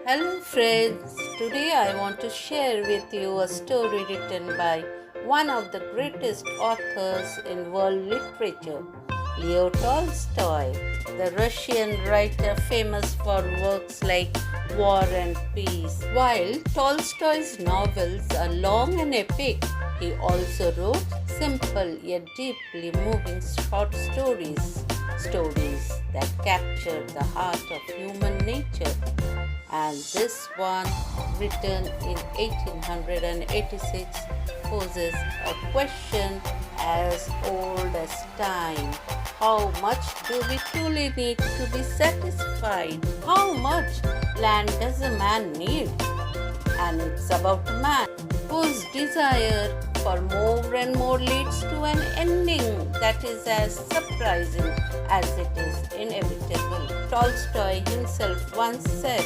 Hello friends, today I want to share with you a story written by one of the greatest authors in world literature, Leo Tolstoy, the Russian writer famous for works like War and Peace. While Tolstoy's novels are long and epic, he also wrote simple yet deeply moving short stories that capture the heart of human nature. And this one, written in 1886, poses a question as old as time. How much do we truly need to be satisfied? How much land does a man need? And it's about a man whose desire for more and more leads to an ending that is as surprising as it is inevitable. Tolstoy himself once said,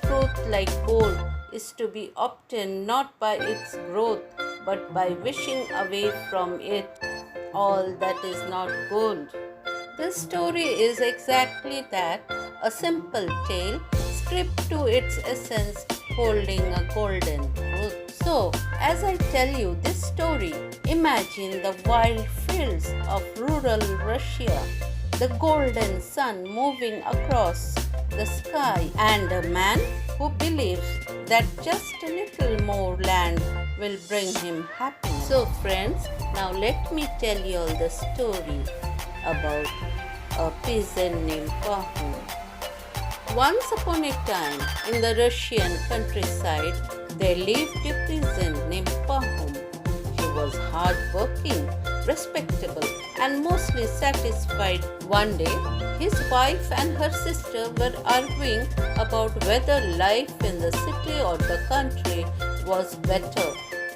"Truth like gold is to be obtained not by its growth, but by wishing away from it all that is not gold." This story is exactly that, a simple tale stripped to its essence, holding a golden truth. So, as I tell you this story, imagine the wild fields of rural Russia, the golden sun moving across the sky, and a man who believes that just a little more land will bring him happiness. So friends, now let me tell you all the story about a peasant named Pahom. Once upon a time, in the Russian countryside, there lived a peasant named Pahom. He was hard-working, respectable, and mostly satisfied. One day, his wife and her sister were arguing about whether life in the city or the country was better.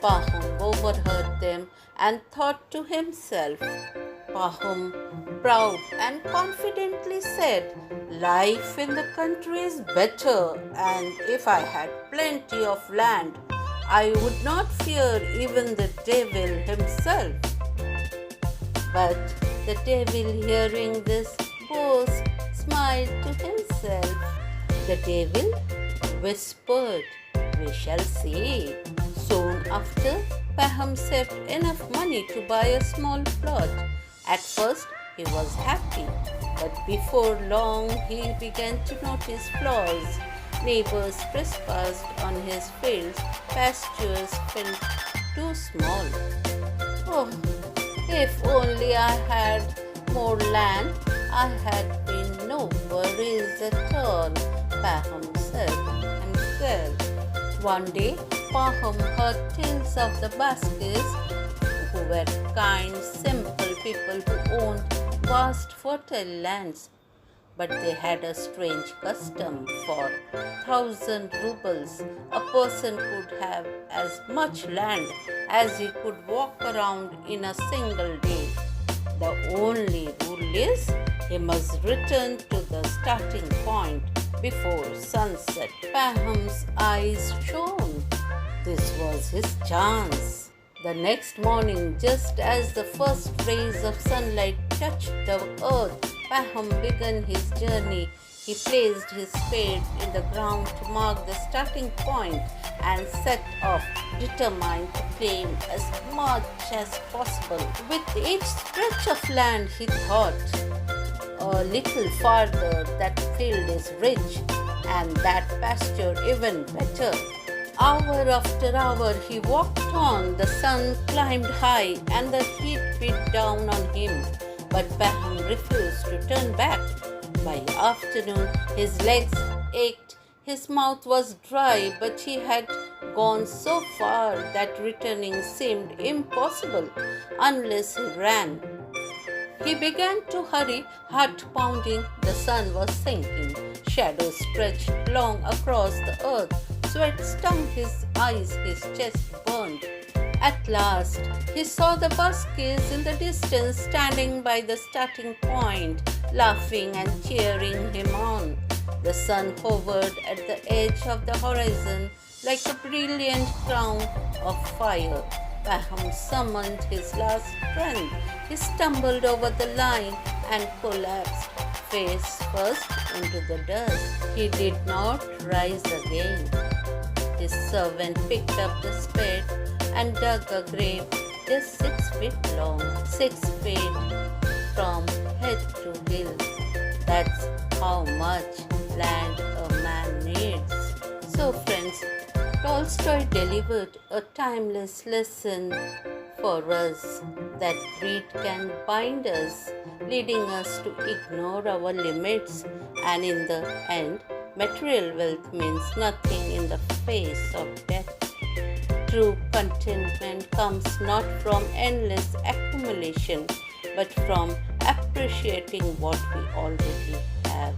Pahom overheard them and thought to himself. Pahom, proud and confidently said, "Life in the country is better, and if I had plenty of land, I would not fear even the devil himself." But the devil, hearing this boast, smiled to himself. The devil whispered, "We shall see." Soon after, Pahom saved enough money to buy a small plot. At first, he was happy, but before long he began to notice flaws. Neighbors trespassed on his fields, pastures felt too small. "Oh, if only I had more land, I had been no worries at all," Pahom said himself. One day, Pahom heard tales of the Baskirs, who were kind, simple people who owned vast fertile lands. But they had a strange custom. For 1,000 rubles, a person could have as much land as he could walk around in a single day. The only rule is he must return to the starting point before sunset. Pahom's eyes shone. This was his chance. The next morning, just as the first rays of sunlight touched the earth, Pahom began his journey. He placed his spade in the ground to mark the starting point and set off, determined to claim as much as possible. With each stretch of land, he thought, "A little farther, that field is rich, and that pasture even better." Hour after hour he walked on. The sun climbed high and the heat beat down on him. But Pahom refused to turn back. By afternoon his legs ached, his mouth was dry, but he had gone so far that returning seemed impossible unless he ran. He began to hurry, heart pounding. The sun was sinking. Shadows stretched long across the earth. Sweat stung his eyes, his chest burned. At last, he saw the Baskirs in the distance standing by the starting point, laughing and cheering him on. The sun hovered at the edge of the horizon like a brilliant crown of fire. Pahom summoned his last strength. He stumbled over the line and collapsed, face first into the dust. He did not rise again. His servant picked up the spade and dug a grave just 6 feet long, 6 feet from head to heel. That's how much land a man needs. So, friends, Tolstoy delivered a timeless lesson for us that greed can bind us, leading us to ignore our limits, and in the end, material wealth means nothing in the face of death. True contentment comes not from endless accumulation, but from appreciating what we already have.